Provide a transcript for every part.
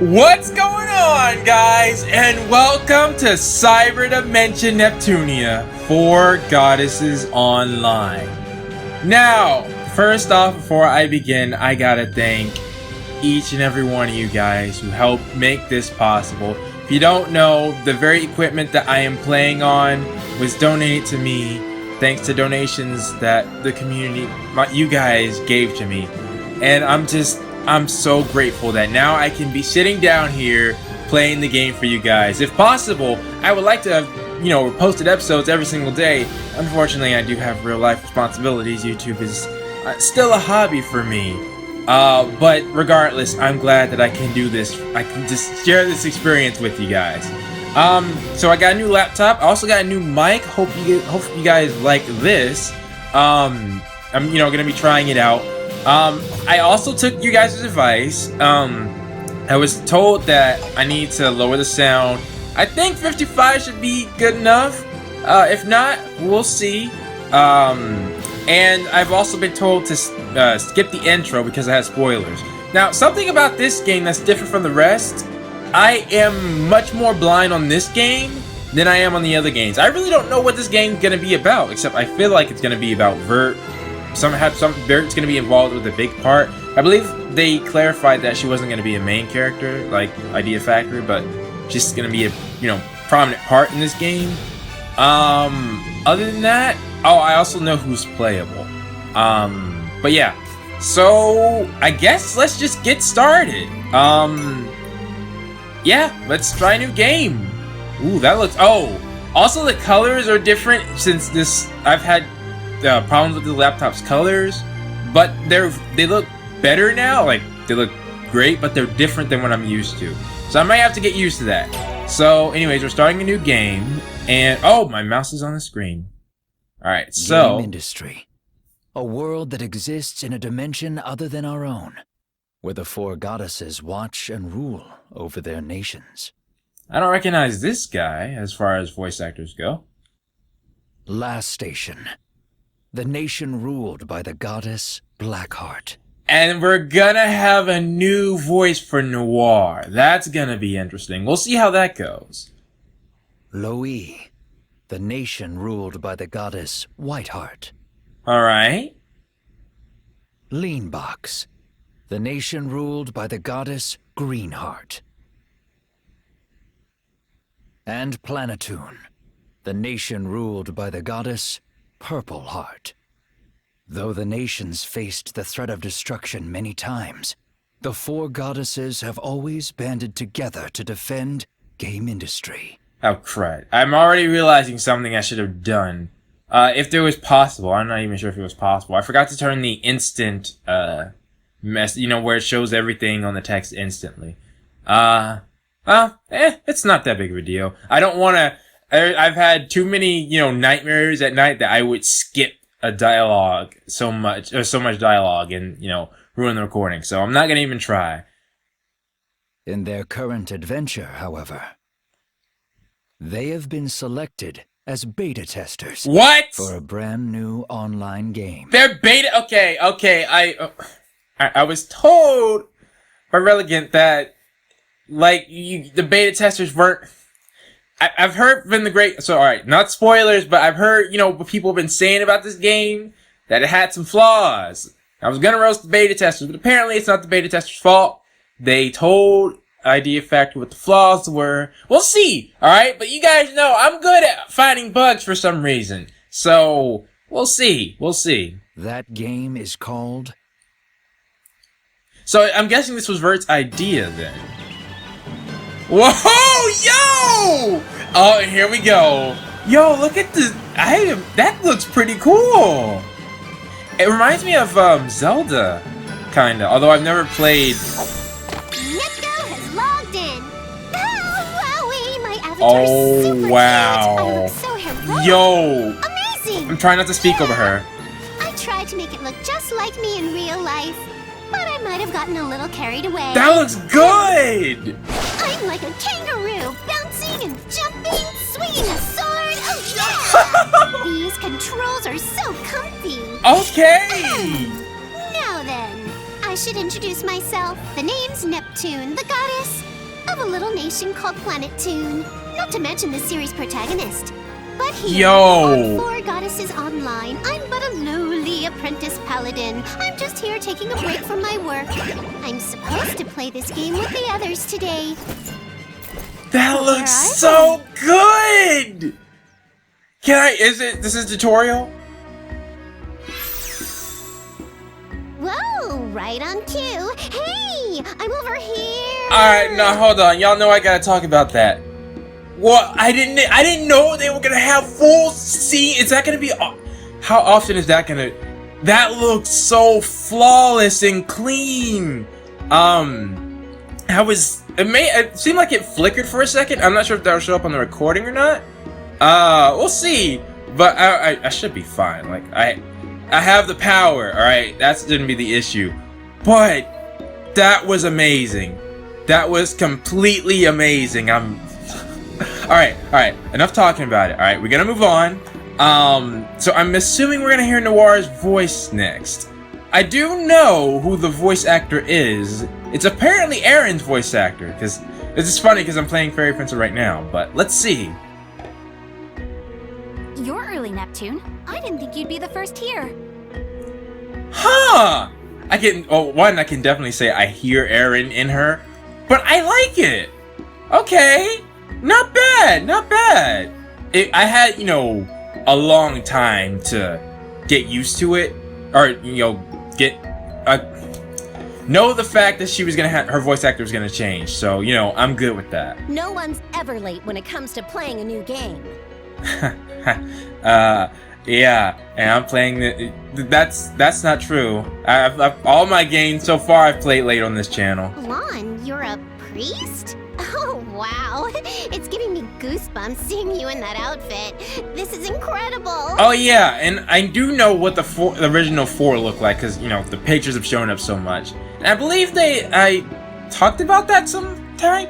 What's going on, guys? And welcome to Cyberdimension Neptunia 4 Goddesses Online. Now, first off, before I begin, I gotta thank each and every one of you guys who helped make this possible. If you don't know, the very equipment that I am playing on was donated to me thanks to donations that the community, you guys, gave to me. And I'm so grateful that now I can be sitting down here playing the game for you guys. If possible, I would like to have, posted episodes every single day. Unfortunately, I do have real life responsibilities. YouTube is still a hobby for me. But regardless, I'm glad that I can do this. I can just share this experience with you guys. So I got a new laptop. I also got a new mic. Hope you guys like this. I'm gonna be trying it out. I also took you guys' advice. I was told that I need to lower the sound. I think 55 should be good enough. If not, we'll see. And I've also been told to skip the intro because it has spoilers. Now, something about this game that's different from the rest, I am much more blind on this game than I am on the other games. I really don't know what this game's gonna be about, except I feel like it's gonna be about Vert. Vert's gonna be involved with a big part. I believe they clarified that she wasn't gonna be a main character like Idea Factory, but she's gonna be a prominent part in this game. Other than that, I also know who's playable. But yeah, so I guess let's just get started. Yeah, let's try a new game. Ooh, that looks. Also the colors are different since I've had problems with the laptop's colors, but they look better now. Like, they look great, but they're different than what I'm used to. So I might have to get used to that. So anyways, we're starting a new game, and my mouse is on the screen. Alright, so Game industry. A world that exists in a dimension other than our own, where the four goddesses watch and rule over their nations. I don't recognize this guy as far as voice actors go. Last station. The nation ruled by the goddess Blackheart. And we're gonna have a new voice for Noir. That's gonna be interesting. We'll see how that goes. Loe. The nation ruled by the goddess Whiteheart. Alright. Leanbox. The nation ruled by the goddess Greenheart. And Planetoon. The nation ruled by the goddess Purple Heart. Though the nations faced the threat of destruction many times, the four goddesses have always banded together to defend game industry. Oh, crud. I'm already realizing something I should have done. If it was possible. I'm not even sure if it was possible. I forgot to turn the instant, where it shows everything on the text instantly. It's not that big of a deal. I don't want to... I've had too many, nightmares at night that I would skip a dialogue so much dialogue and, ruin the recording. So I'm not going to even try. In their current adventure, however, they have been selected as beta testers. What? For a brand new online game. They're beta... Okay. I was told by Relegant that, the beta testers weren't... I've heard from the great... So, alright, not spoilers, but I've heard, what people have been saying about this game, that it had some flaws. I was gonna roast the beta testers, but apparently it's not the beta testers' fault. They told Idea Factory what the flaws were. We'll see, alright? But you guys know I'm good at finding bugs for some reason. So, we'll see. That game is called... So, I'm guessing this was Vert's idea, then. Whoa, yo! Oh, here we go. Yo, look at this item. That looks pretty cool. It reminds me of Zelda, kinda. Although I've never played. Nepto has logged in. Oh, wowie, my avatar's super cute. Wow. I look so heroic. Yo. Amazing. I'm trying not to speak over her. I tried to make it look just like me in real life, but I might have gotten a little carried away. That looks good. I'm like a kangaroo, bouncing and jumping, swinging a sword. Oh yeah! These controls are so comfy. Okay. Now then, I should introduce myself. The name's Neptune, the goddess of a little nation called Planet Toon. Not to mention the series protagonist. But here, on Four Goddesses Online, I'm but a lowly apprentice paladin. I'm just here taking a break from my work. I'm supposed to play this game with the others today. That looks so good! This is tutorial? Whoa, right on cue. Hey, I'm over here. Alright, no, hold on. Y'all know I gotta talk about that. Well, I didn't know they were gonna have full scene. Is that gonna be? How often is that gonna? That looks so flawless and clean. It seemed like it flickered for a second. I'm not sure if that'll show up on the recording or not. We'll see. But I should be fine. Like I have the power. All right, that didn't be the issue. But that was amazing. That was completely amazing. Alright, enough talking about it. Alright, we're gonna move on. So I'm assuming we're gonna hear Noir's voice next. I do know who the voice actor is. It's apparently Aaron's voice actor, because this is funny because I'm playing Fairy Princess right now, but let's see. You're early, Neptune. I didn't think you'd be the first here. Huh! I can definitely say I hear Aaron in her, but I like it. Okay. Not bad, not bad. I had, a long time to get used to it, or know the fact that she was gonna have her voice actor was gonna change. So I'm good with that. No one's ever late when it comes to playing a new game. Yeah, and I'm playing that's not true. I've all my games so far I've played late on this channel. Lon, you're a priest? Oh, wow. It's giving me goosebumps seeing you in that outfit. This is incredible. Oh, yeah, and I do know what the original 4 looked like, because, the pictures have shown up so much. And I believe I talked about that sometime?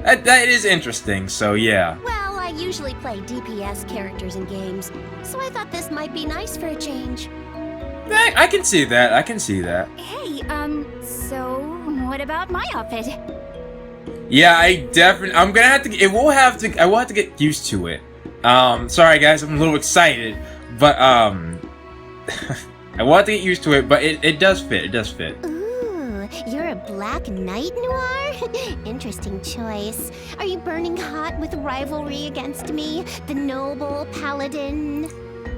That is interesting, so yeah. Well, I usually play DPS characters in games, so I thought this might be nice for a change. I can see that, Hey, so what about my outfit? Yeah, I'm gonna have to. I will have to get used to it. Sorry guys, I'm a little excited, but I will have to get used to it. But it does fit. It does fit. Ooh, you're a Black Knight, Noir? Interesting choice. Are you burning hot with rivalry against me, the noble paladin?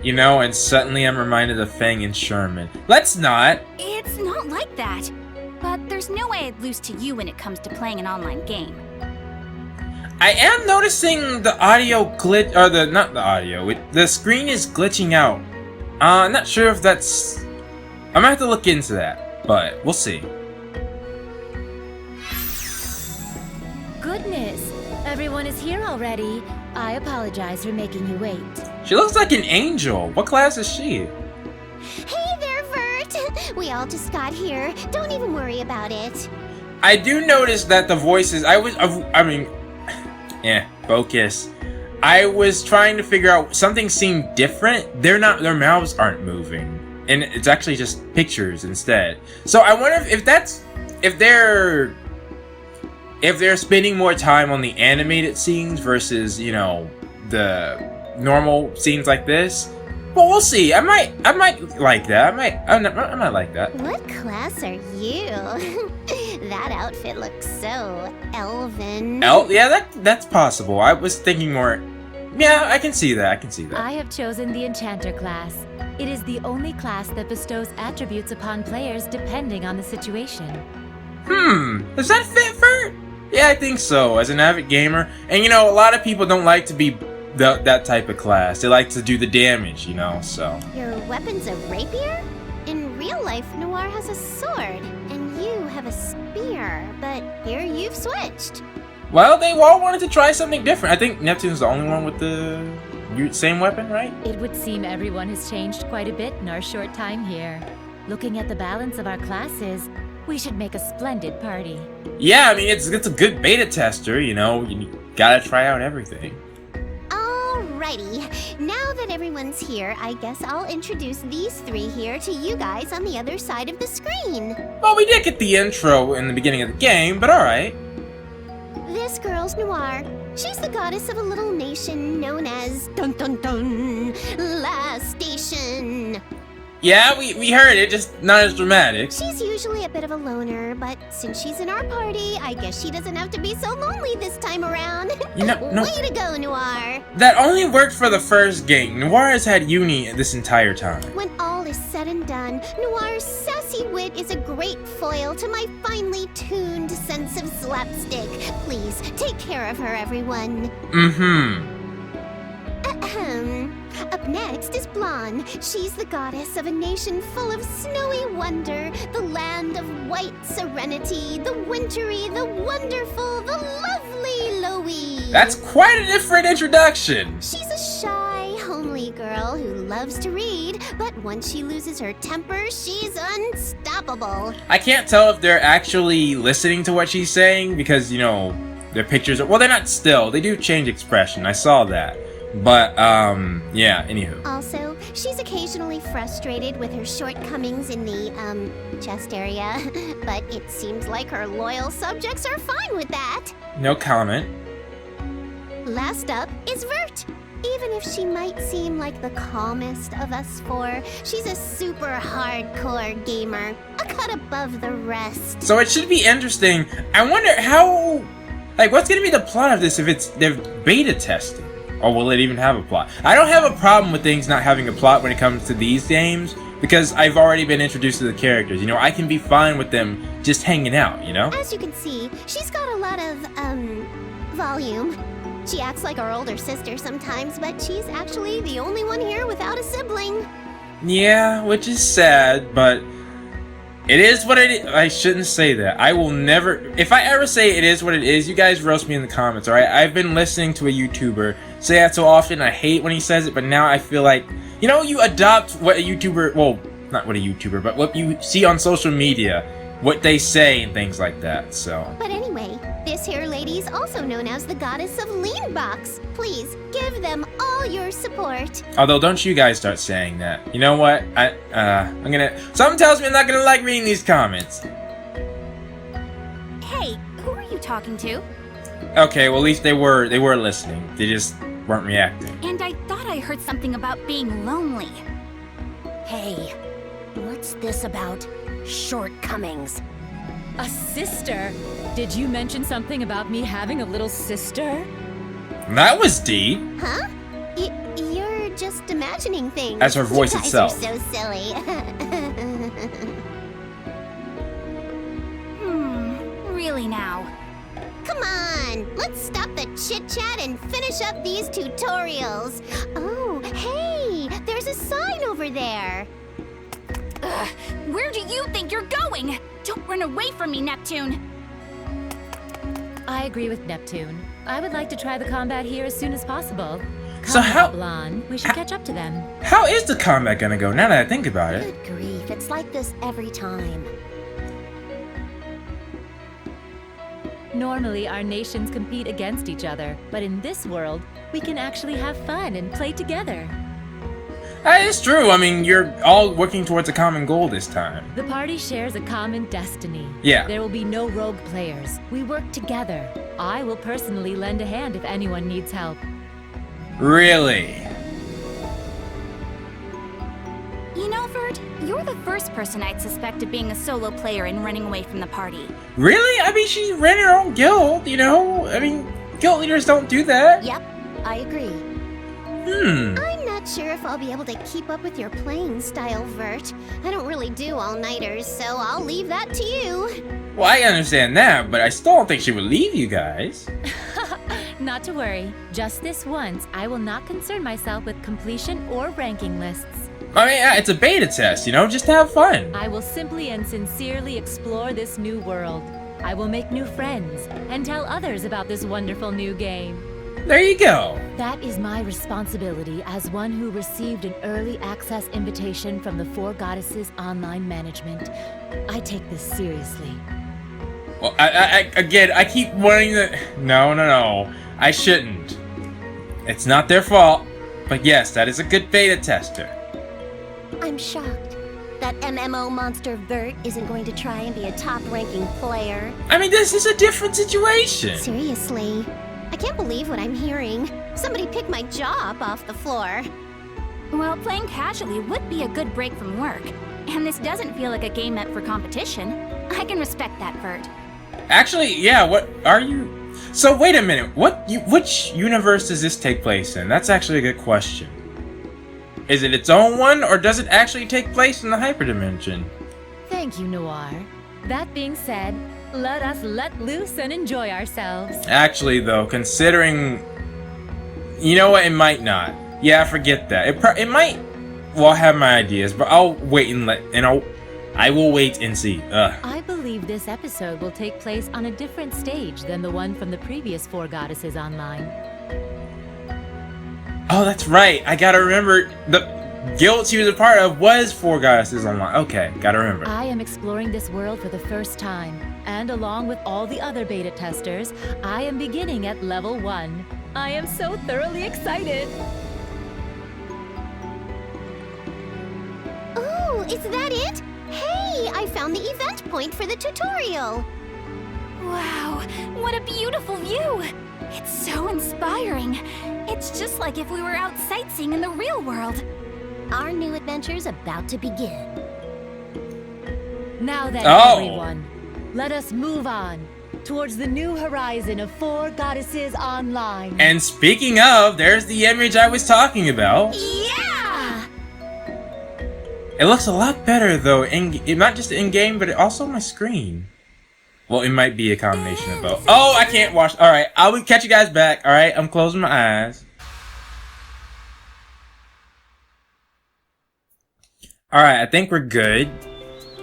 And suddenly I'm reminded of Fang and Sherman. Let's not. It's not like that. But there's no way I'd lose to you when it comes to playing an online game. I am noticing the audio glitch, or not the audio, the screen is glitching out. I'm not sure if that's... I'm gonna have to look into that, but we'll see. Goodness, everyone is here already. I apologize for making you wait. She looks like an angel. What class is she? Hey there, Vert. We all just got here. Don't even worry about it. I do notice that the voices, focus. I was trying to figure out, something seemed different. Their mouths aren't moving. And it's actually just pictures instead. So I wonder if they're spending more time on the animated scenes versus, the normal scenes like this. But we'll see. I might like that. I might like that. What class are you? That outfit looks so elven. Yeah, that's possible. I was thinking more. Yeah, I can see that. I have chosen the Enchanter class. It is the only class that bestows attributes upon players depending on the situation. Does that fit for? Yeah, I think so. As an avid gamer, and a lot of people don't like to be that type of class. They like to do the damage, so. Your weapon's a rapier? In real life, Noir has a sword, and you have a spear, but here you've switched. Well, they all wanted to try something different. I think Neptune's the only one with the same weapon, right? It would seem everyone has changed quite a bit in our short time here. Looking at the balance of our classes, we should make a splendid party. Yeah, it's a good beta tester, you gotta try out everything. Alrighty, now that everyone's here, I guess I'll introduce these three here to you guys on the other side of the screen. Well, we did get the intro in the beginning of the game, but alright. This girl's Noir. She's the goddess of a little nation known as Dun Dun Dun La Station. Yeah, we heard it, just not as dramatic. She's usually a bit of a loner, but since she's in our party, I guess she doesn't have to be so lonely this time around. You know, no, Way to go, Noir. that only worked for the first game. Noir has had uni this entire time. When all is said and done, Noir's sassy wit is a great foil to my finely tuned sense of slapstick. Please, take care of her, everyone. Mm-hmm. Ahem. Up next is Blonde. She's the goddess of a nation full of snowy wonder, the land of white serenity, the wintry, the wonderful, the lovely Loey. That's quite a different introduction. She's a shy, homely girl who loves to read, but once she loses her temper, she's unstoppable. I can't tell if they're actually listening to what she's saying because, you know, their pictures are... Well, they're not still. They do change expression. I saw that. But, yeah, anywho. Also, she's occasionally frustrated with her shortcomings in the, chest area, but it seems like her loyal subjects are fine with that. No comment. Last up is Vert. Even if she might seem like the calmest of us four, she's a super hardcore gamer, a cut above the rest. So it should be interesting. I wonder how... Like, what's gonna be the plot of this if they're beta testing? Or will it even have a plot? I don't have a problem with things not having a plot when it comes to these games, because I've already been introduced to the characters. You know, I can be fine with them just hanging out, you know? As you can see, she's got a lot of, volume. She acts like our older sister sometimes, but she's actually the only one here without a sibling. Yeah, which is sad, but it is what it is. I shouldn't say that. I will never... If I ever say it is what it is, you guys roast me in the comments, alright? I've been listening to a YouTuber say that so often. I hate when he says it, but now I feel like... You know, you adopt what a YouTuber... Well, not what a YouTuber, but what you see on social media. What they say and things like that, so... But anyway, this here lady's also known as the goddess of Lean Box. Please, give them all your support. Although, don't you guys start saying that. You know what? I'm gonna... Something tells me I'm not gonna like reading these comments. Hey, who are you talking to? Okay, well at least they were listening. They just weren't reacting. And I thought I heard something about being lonely. Hey, what's this about shortcomings? A sister? Did you mention something about me having a little sister? That was deep. Huh? You're just imagining things. As her voice you guys itself. Are so silly. Really now? Come on, let's stop the chit-chat and finish up these tutorials. Oh, hey, there's a sign over there. Ugh, where do you think you're going? Don't run away from me, Neptune. I agree with Neptune. I would like to try the combat here as soon as possible. Come So how- on, Blonde. We should catch up to them. How is the combat gonna go, now that I think about it? Good grief, it's like this every time. Normally, our nations compete against each other, but in this world, we can actually have fun and play together. That is true. I mean, you're all working towards a common goal this time. The party shares a common destiny. Yeah. There will be no rogue players. We work together. I will personally lend a hand if anyone needs help. Really? You know, Vert, you're the first person I'd suspect of being a solo player and running away from the party. Really? I mean, she ran her own guild, you know? I mean, guild leaders don't do that. Yep, I agree. Hmm. I'm not sure if I'll be able to keep up with your playing style, Vert. I don't really do all-nighters, so I'll leave that to you. Well, I understand that, but I still don't think she would leave you guys. Not to worry. Just this once, I will not concern myself with completion or ranking lists. I mean, yeah, it's a beta test, you know? Just have fun. I will simply and sincerely explore this new world. I will make new friends and tell others about this wonderful new game. There you go. That is my responsibility as one who received an early access invitation from the Four Goddesses Online Management. I take this seriously. Well, again, I keep wanting to... No. I shouldn't. It's not their fault. But yes, that is a good beta tester. I'm shocked. That MMO monster Vert isn't going to try and be a top-ranking player. I mean, this is a different situation. Seriously, I can't believe what I'm hearing. Somebody picked my job off the floor. Well, playing casually would be a good break from work. And this doesn't feel like a game meant for competition. I can respect that, Vert. Actually, yeah, what are you... So, wait a minute. Which universe does this take place in? That's actually a good question. Is it its own one, or does it actually take place in the hyperdimension? Thank you, Noir. That being said, let us let loose and enjoy ourselves. Actually, though, considering... You know what? It might not. Yeah, forget that. It might... Well, I have my ideas, but I'll wait I will wait and see. I believe this episode will take place on a different stage than the one from the previous 4 Goddesses Online. Oh, that's right. I gotta remember the guild she was a part of was 4 Goddesses Online. Okay, gotta remember. I am exploring this world for the first time, and along with all the other beta testers, I am beginning at level 1. I am so thoroughly excited! Oh, is that it? Hey, I found the event point for the tutorial. Wow, what a beautiful view! It's so inspiring. It's just like if we were out sightseeing in the real world. Our new adventure's about to begin. Now then, Oh. everyone, let us move on towards the new horizon of 4 Goddesses Online. And speaking of, there's the image I was talking about. Yeah! It looks a lot better though, not just in-game, but also on my screen. Well, it might be a combination of both. Oh, I can't watch. Alright, I will catch you guys back. Alright, I'm closing my eyes. Alright, I think we're good.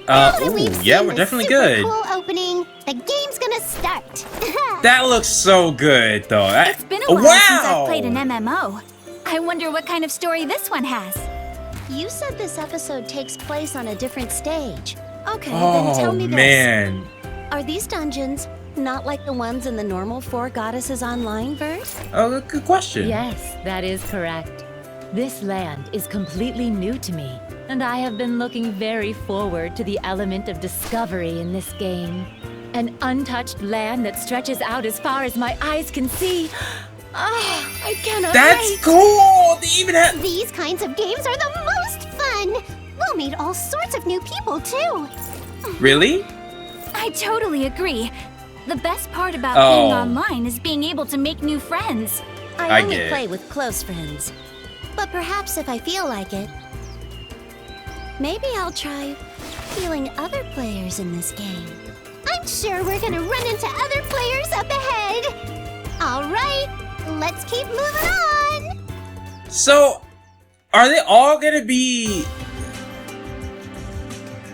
Ooh, yeah, we're definitely good. Cool opening. The game's gonna start. That looks so good though. It's been a while since I've played an MMO. I wonder what kind of story this one has. You said this episode takes place on a different stage. Okay, then tell me Oh, this. man. Are these dungeons not like the ones in the normal 4 Goddesses Online verse? Oh, good question. Yes, that is correct. This land is completely new to me, and I have been looking very forward to the element of discovery in this game. An untouched land that stretches out as far as my eyes can see. Ah, I cannot That's wait! cool! They even have... These kinds of games are the most fun. We'll meet all sorts of new people too. Really? I totally agree. The best part about playing online is being able to make new friends. I I only get it. play with close friends. But perhaps if I feel like it, maybe I'll try feeling other players in this game. I'm sure we're gonna run into other players up ahead. All right, let's keep moving on. So, are they all gonna be...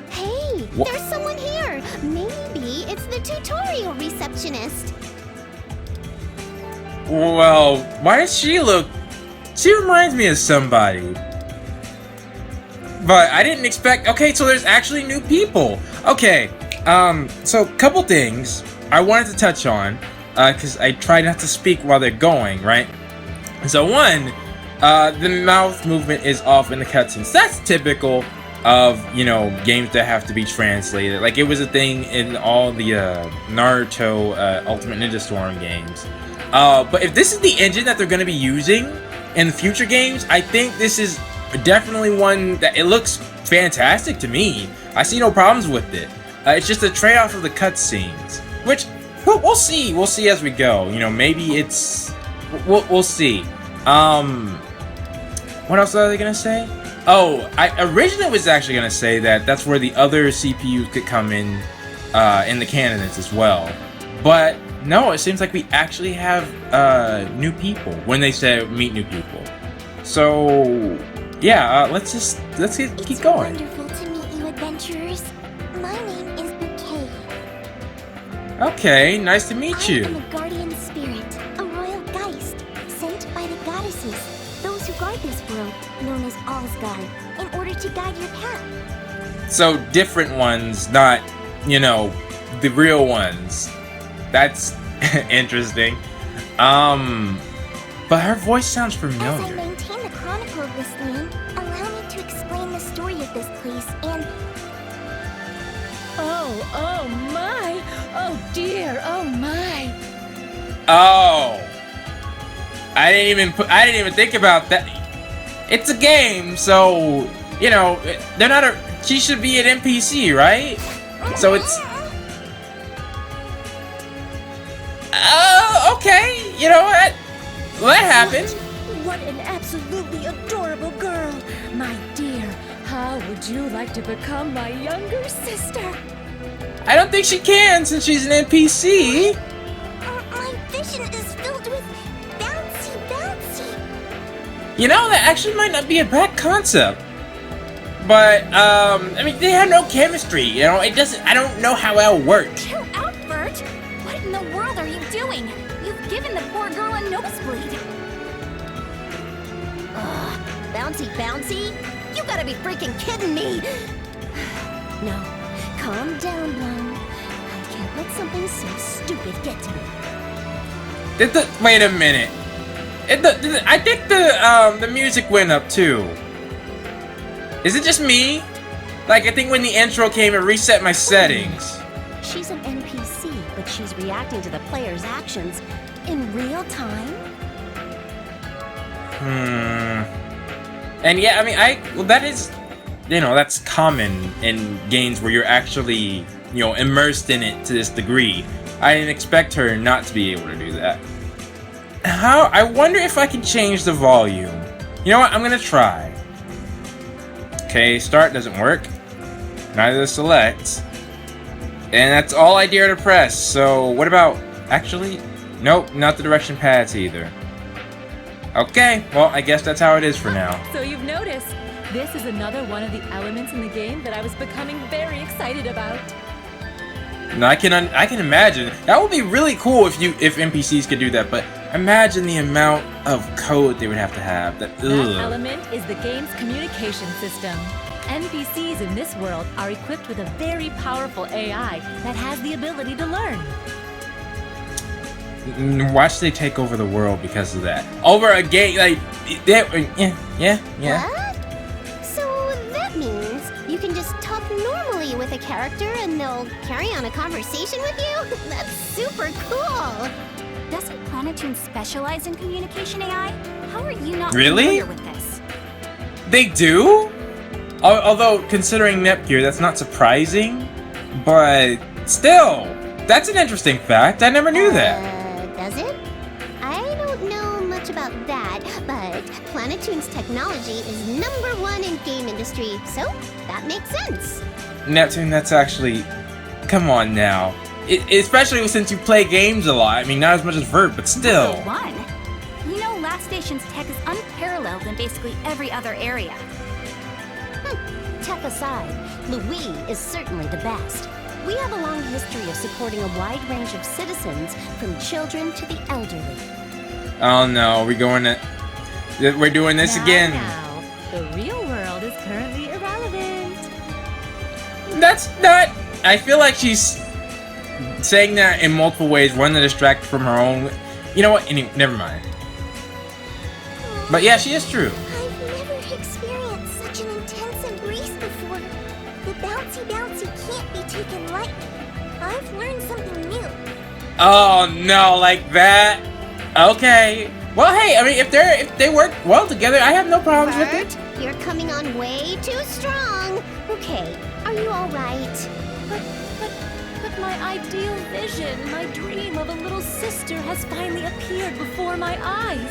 Hey, there's someone here. Maybe it's the tutorial receptionist. Well, why does she look... She reminds me of somebody. But I didn't expect... Okay, so there's actually new people. Okay, so couple things I wanted to touch on. Because I try not to speak while they're going, right? So one, the mouth movement is off in the cutscenes. That's typical of, you know, games that have to be translated. Like, it was a thing in all the Naruto Ultimate Ninja Storm games. But if this is the engine that they're going to be using in the future games, I think this is definitely one that it looks fantastic to me. I see no problems with it. It's just a trade-off of the cutscenes, which we'll see. We'll see as we go. You know, maybe it's we'll see. What else are they gonna say? Oh, I originally was actually gonna say that that's where the other CPUs could come in the candidates as well, but no, it seems like we actually have new people when they say meet new people. So yeah, let's keep going. Wonderful to meet you, adventurers. My name is Bouquet. Okay, nice to meet I am you. a guardian spirit, a royal geist, sent by the goddesses, those who guard this world, known as Allsguard, in order to guide your path. So different ones, not, you know, the real ones. That's interesting. But her voice sounds As I familiar. maintain the of this land, allow me to explain the story of this place and... Oh my! Oh dear, oh my! Oh, I didn't even think about that. It's a game, so you know they're not a. She should be an NPC, right? So it's. Oh, okay. You know what? Well, that happens. What an absolutely adorable girl! My dear, how would you like to become my younger sister? I don't think she can since she's an NPC. My vision is filled with bouncy. You know, that actually might not be a bad concept. But, I mean, they have no chemistry, you know? It doesn't, I don't know how that'll work. Chill out, Bert! What in the world are you doing? You've given the poor girl a nosebleed. Bouncy? You gotta be freaking kidding me! No, calm down, Blum. I can't let something so stupid get to me. Wait a minute. I think the music went up too. Is it just me? Like, I think when the intro came, it reset my settings. She's an NPC, but she's reacting to the player's actions in real time? And yeah, I mean, well, that is, you know, that's common in games where you're actually, you know, immersed in it to this degree. I didn't expect her not to be able to do that. I wonder if I can change the volume. You know what? I'm gonna try. Okay, start doesn't work. Neither does select. And that's all I dare to press. So what about, actually, nope, not the direction pads either. Okay, well, I guess that's how it is for now. So you've noticed, this is another one of the elements in the game that I was becoming very excited about. No, I can imagine. That would be really cool if NPCs could do that, but imagine the amount of code they would have to have. That element is the game's communication system. NPCs in this world are equipped with a very powerful AI that has the ability to learn. Watch they take over the world because of that. Over a game, like, yeah. What? So that means you can just talk normally with a character and they'll carry on a conversation with you? That's super cool! Doesn't Planetoon specialize in communication AI? How are you not Really? familiar with this? They do? Although, considering Netgear, that's not surprising. But still, that's an interesting fact. I never knew that. Does it? I don't know much about that, but Planetoon's technology is #1 in game industry, so that makes sense. Neptune, that's actually... Come on now. Especially since you play games a lot. I mean, not as much as Vert, but still. #1? You know, Last Station's tech is unparalleled in basically every other area. Tech aside, Louis is certainly the best. We have a long history of supporting a wide range of citizens, from children to the elderly. Oh no, we're doing this again. Now, the real world is currently irrelevant. That's not... I feel like she's saying that in multiple ways, one to distract from her own... You know what? Anyway, never mind. But yeah, she is true. I've never experienced such an intense embrace before. The bouncy can't be taken lightly. I've learned something new. Oh no, like that? Okay. Well, hey, I mean, if they work well together, I have no problems with it. Bert, you're coming on way too strong. Okay, are you all right? But my ideal vision, my dream of a little sister has finally appeared before my eyes.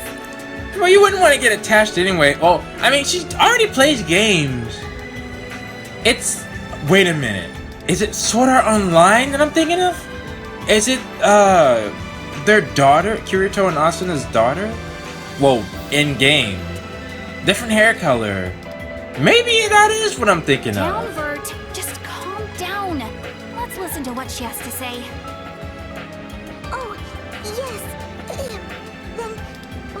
Well, you wouldn't want to get attached anyway. Well, I mean, she already plays games. It's... Wait a minute. Is it Sword Art Online that I'm thinking of? Is it, their daughter? Kirito and Asuna's daughter? Well, in-game. Different hair color. Maybe that is what I'm thinking Down, of. Vert. Just calm down. Let's listen to what she has to say. Oh, yes. Then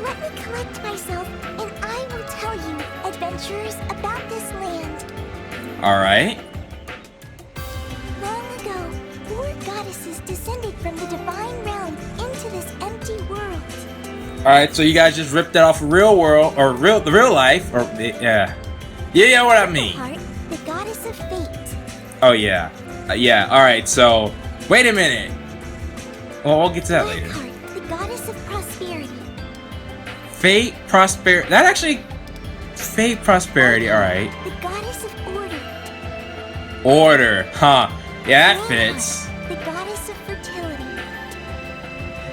let me collect myself, and I will tell you, adventurers, about this land. Alright. Long ago, 4 goddesses descended from the divine realm into this empty world. Alright, so you guys just ripped that off of real world, or the real life, or, yeah. Yeah, what I mean. Heart, the goddess of fate. Oh, yeah. Yeah, alright, so, wait a minute. Well, we'll get to that later. Blackheart, the goddess of prosperity. Fate, prosperity, that actually, fate, prosperity, alright. The goddess of order. Order, huh. Yeah, that fits. The goddess of fertility.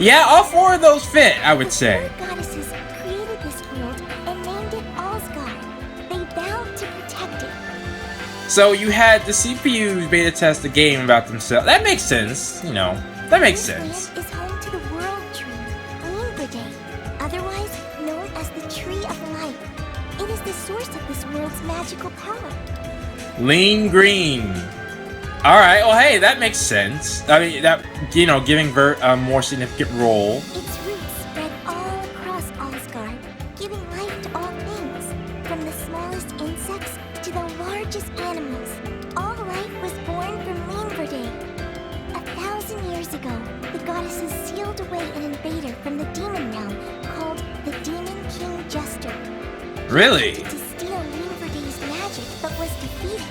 Yeah, all four of those fit, I would The say. four goddesses created this world and named it Asgard. They vowed to protect it. So you had the CPUs beta test the game about themselves. That makes sense, you know. That makes This sense. land is home to the world tree, Limberde, otherwise known as the Tree of Life. It is the source of this world's magical power. Lean green. Alright, well hey, that makes sense. I mean, that, you know, giving Vert a more significant role. Its roots spread all across Asgard, giving life to all things, from the smallest insects to the largest animals. All life was born from Limberde. 1,000 years ago, the goddesses sealed away an invader from the demon realm called the Demon King Jester. Really? He attempted to steal Limberde's magic, but was defeated.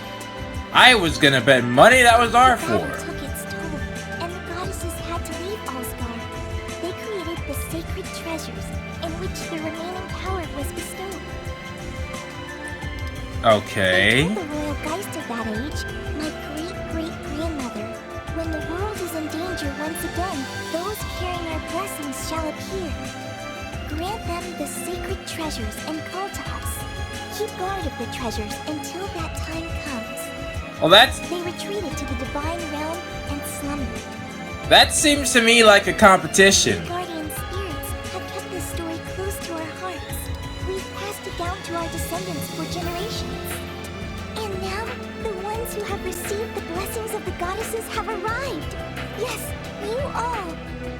I was gonna bet money that was our The battle four. took its toll, and the goddesses had to leave Asgard. They created the sacred treasures, in which the remaining power was bestowed. They Okay. told the royal geist of that age, my great-great-grandmother, when the world is in danger once again, those carrying our blessings shall appear. Grant them the sacred treasures and call to us. Keep guard of the treasures until that time comes. Well, that's, They retreated to the divine realm and slumbered. that seems to me like a competition. Guardian spirits have kept this story close to our hearts. We've passed it down to our descendants for generations. And now, the ones who have received the blessings of the goddesses have arrived. Yes, you all.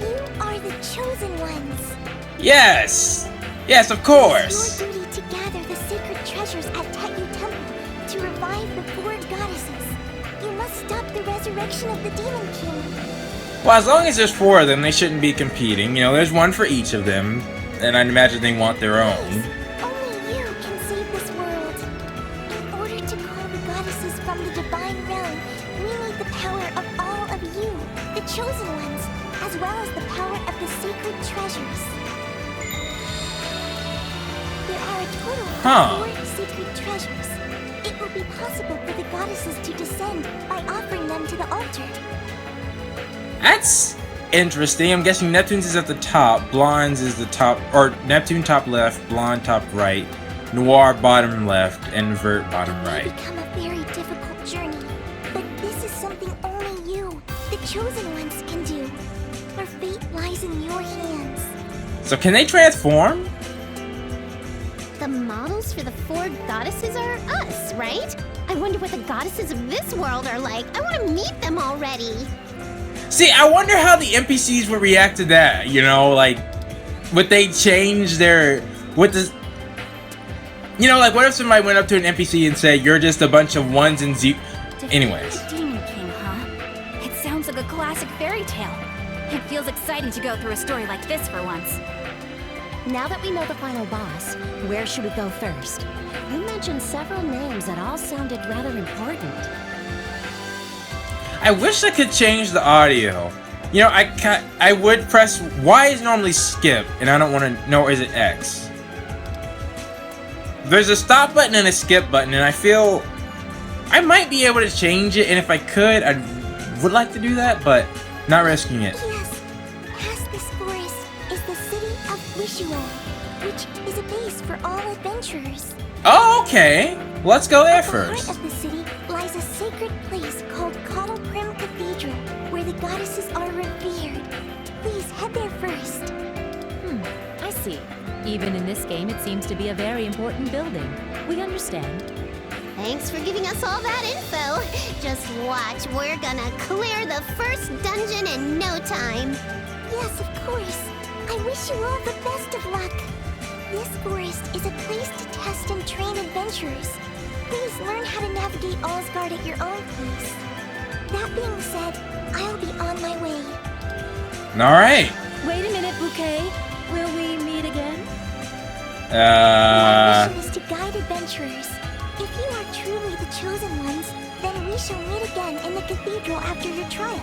You are the chosen ones. Yes! Yes, of It's course! your duty to gather the sacred treasures at Tetu Temple to revive the four goddesses. You must stop the resurrection of the Demon King. Well, as long as there's four of them, they shouldn't be competing. You know, there's one for each of them, and I'd imagine they want their own. Only you can save this world. In order to call the goddesses from the divine realm, we need the power of all of you, the chosen ones, as well as the power of the sacred treasures. There are a total of 4 sacred treasures. It will be possible for the goddesses to descend by offering them to the altar. That's interesting. I'm guessing Neptune's is at the top, Blonde's is the top, or Neptune top left, Blonde top right, Noir bottom left, and Vert bottom It may right. become a very difficult journey, but this is something only you, the chosen ones, can do. Our fate lies in your hands. So can they transform? The models for the 4 goddesses are us, right? I wonder what the goddesses of this world are like. I want to meet them already. See, I wonder how the NPCs would react to that, you know, like, would they change their, what does, you know, like, what if somebody went up to an NPC and said, you're just a bunch of ones and zeros, anyways. The Demon King, huh? It sounds like a classic fairy tale. It feels exciting to go through a story like this for once. Now that we know the final boss, where should we go first? You mentioned several names that all sounded rather important. I wish I could change the audio. You know, I would press, Y is normally skip, and I don't want to, no, is it X? There's a stop button and a skip button, and I feel I might be able to change it, and if I could, I would like to do that, but not risking it. Yes, past this forest is the city of Wishuo, which is a base for all adventurers. Oh, okay. Let's go there At the first. heart of the city lies a sacred place called Cottle Prim Cathedral, where the goddesses are revered. Please head there first. I see. Even in this game, it seems to be a very important building. We understand. Thanks for giving us all that info. Just watch, we're gonna clear the first dungeon in no time. Yes, of course. I wish you all the best of luck. This forest is a place to test and train adventurers. Please learn how to navigate Asgard at your own pace. That being said, I'll be on my way. All right. Wait a minute, Bouquet. Will we meet again? My mission is to guide adventurers. If you are truly the chosen ones, then we shall meet again in the cathedral after your trial.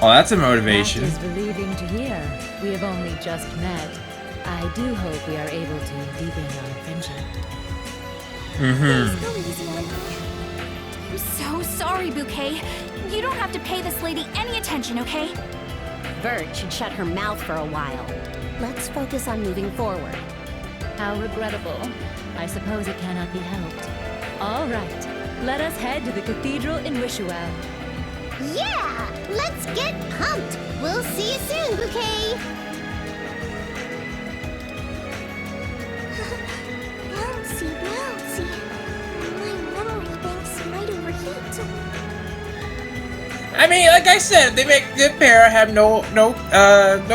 Oh, that's a motivation. That is relieving to hear. We have only just met. I do hope we are able to deepen our friendship. Please go easy on me. I'm so sorry, Bouquet. You don't have to pay this lady any attention, okay? Vert should shut her mouth for a while. Let's focus on moving forward. How regrettable. I suppose it cannot be helped. All right, let us head to the cathedral in Wishuel. Yeah! Let's get pumped! We'll see you soon, Bouquet! Bouncy, bouncy. My memory banks might overheat. I mean, like I said, they make a good pair. I have no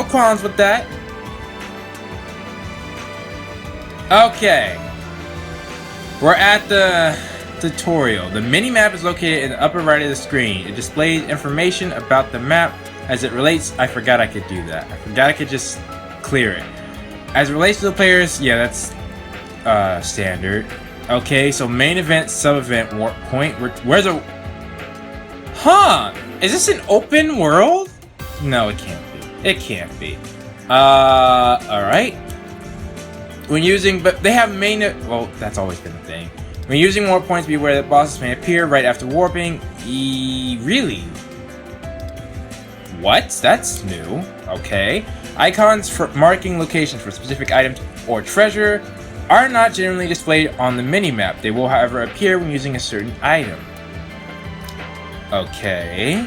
qualms with that. Okay. We're at the tutorial. The mini-map is located in the upper right of the screen. It displays information about the map as it relates. I forgot I could do that. I forgot I could just clear it. As it relates to the players, yeah, that's standard. Okay, so main event, sub-event, warp point. Where's a... Huh! Is this an open world? No, it can't be. It can't be. Alright. When using... But they have main... Well, that's always been a thing. When using warp points, beware that bosses may appear right after warping. Really? What? That's new. Okay. Icons for marking locations for specific items or treasure are not generally displayed on the mini-map. They will, however, appear when using a certain item. Okay.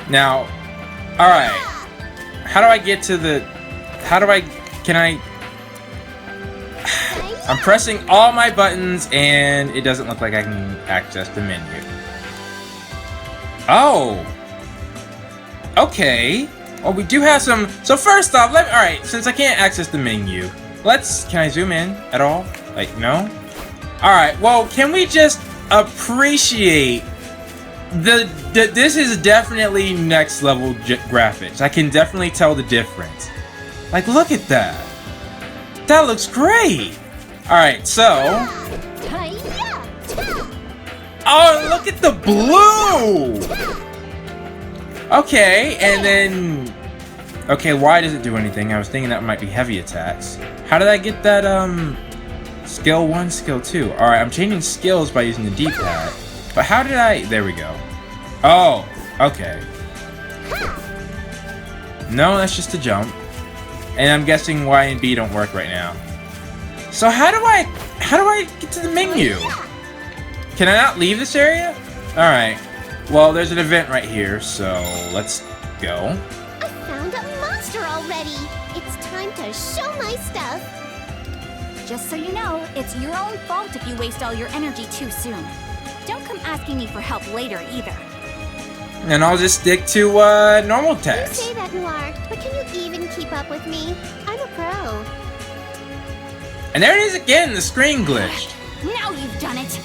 Now, alright. How do I get to the... Can I... I'm pressing all my buttons and it doesn't look like I can access the menu. Oh. Okay. Well, we do have some... So first off, alright, since I can't access the menu, can I zoom in at all? Like, no? Alright, well, can we just appreciate this is definitely next level graphics. I can definitely tell the difference. Like, look at that. That looks great. Alright, so... Oh, look at the blue! Okay, and then... Okay, why does it do anything? I was thinking that might be heavy attacks. How did I get that, Skill 1, skill 2. Alright, I'm changing skills by using the D-pad. But how did I... There we go. Oh, okay. No, that's just a jump. And I'm guessing Y and B don't work right now. So how do I get to the menu? Can I not leave this area? Alright. Well, there's an event right here, so let's go. I found a monster already! It's time to show my stuff! Just so you know, it's your own fault if you waste all your energy too soon. Don't come asking me for help later either. And I'll just stick to normal You tasks. say that, Noir, but can you even keep up with me? I'm a pro. And there it is again, the screen glitched. Now you've done it!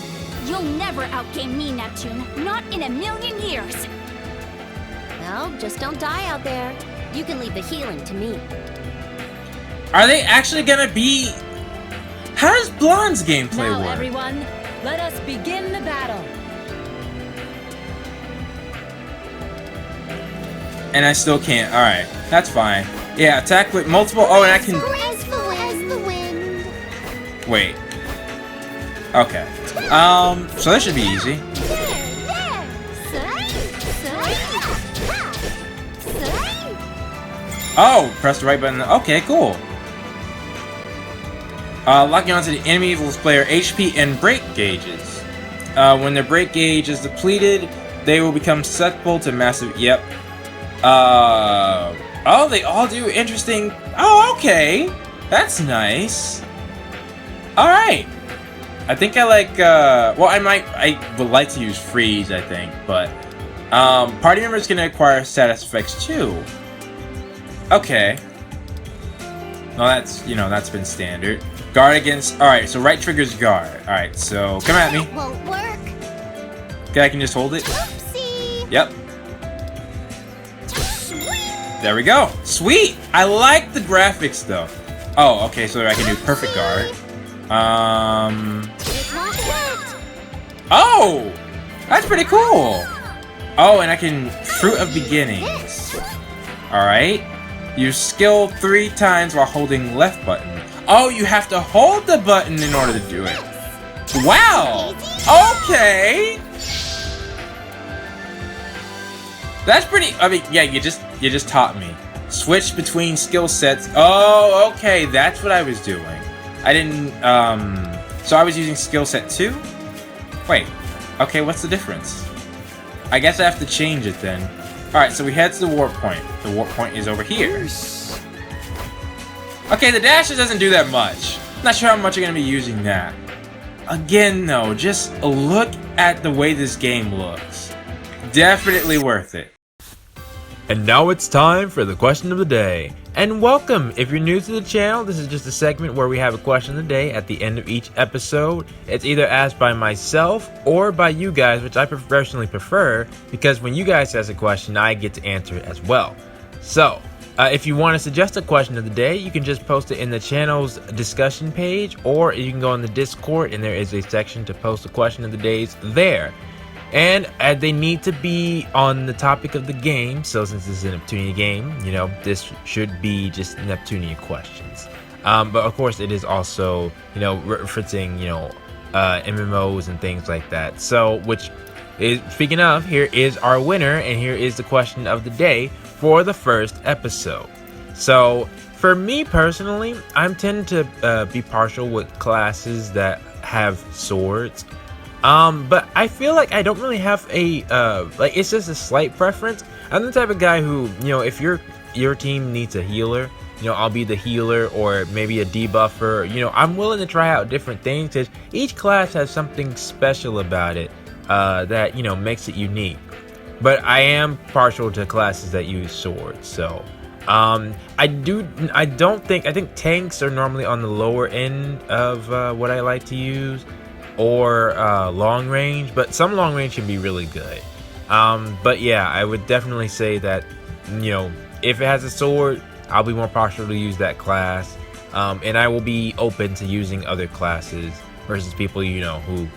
You'll never outgame me, Neptune. Not in a million years. Well, just don't die out there. You can leave the healing to me. Are they actually gonna be... How does Blonde's gameplay Now, work? everyone, let us begin the battle. And I still can't. Alright, that's fine. Yeah, attack with multiple... Oh, and I can... As the wind. Wait. Okay. So this should be easy. Oh, press the right button. Okay, cool. Locking onto the enemy will display their HP and break gauges. When their break gauge is depleted, they will become susceptible to massive... Yep. Oh, they all do interesting... Oh, okay. That's nice. Alright. I think I like, well, I would like to use freeze, I think, but, party members can acquire status effects too. Okay. Well, that's, you know, that's been standard. Guard against, alright, so right triggers guard. Alright, so, come at me. Won't work. Okay, I can just hold it. Oopsie. Yep. Sweet. There we go. Sweet. I like the graphics though. Oh, okay. So I can do perfect guard. Oh, that's pretty cool. Oh, and I can Fruit of Beginnings. All right. Use skill 3 times while holding left button. Oh, you have to hold the button in order to do it. Wow. Okay. That's pretty. I mean, yeah. You just taught me. Switch between skill sets. Oh, okay. That's what I was doing. I didn't. So I was using skill set 2. Wait. Okay. What's the difference? I guess I have to change it then. All right. So we head to the warp point. The warp point is over here. Okay. The dashes doesn't do that much. Not sure how much I'm gonna be using that. Again, though, just look at the way this game looks. Definitely worth it. And now it's time for the question of the day. And welcome! If you're new to the channel, this is just a segment where we have a question of the day at the end of each episode. It's either asked by myself or by you guys, which I personally prefer, because when you guys ask a question, I get to answer it as well. So, if you want to suggest a question of the day, you can just post it in the channel's discussion page, or you can go in the Discord and there is a section to post the question of the days there. And they need to be on the topic of the game, so since this is a Neptunia game, you know, this should be just Neptunia questions. But of course it is also, you know, referencing, you know, MMOs and things like that. So, which is, speaking of, here is our winner, and here is the question of the day for the first episode. So, for me personally, I'm tend to be partial with classes that have swords. But I feel like I don't really have a, like, it's just a slight preference. I'm the type of guy who, you know, if your team needs a healer, you know, I'll be the healer, or maybe a debuffer. You know, I'm willing to try out different things, because each class has something special about it, that, you know, makes it unique. But I am partial to classes that use swords, so, I think tanks are normally on the lower end of, what I like to use. Or long range, but some long range can be really good. But yeah, I would definitely say that, you know, if it has a sword, I'll be more partial to use that class, and I will be open to using other classes versus people, you know, who,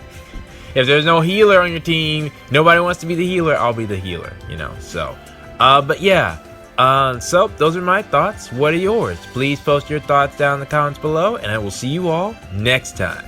if there's no healer on your team, nobody wants to be the healer, I'll be the healer, you know. So but yeah, so those are my thoughts. What are yours? Please post your thoughts down in the comments below, and I will see you all next time.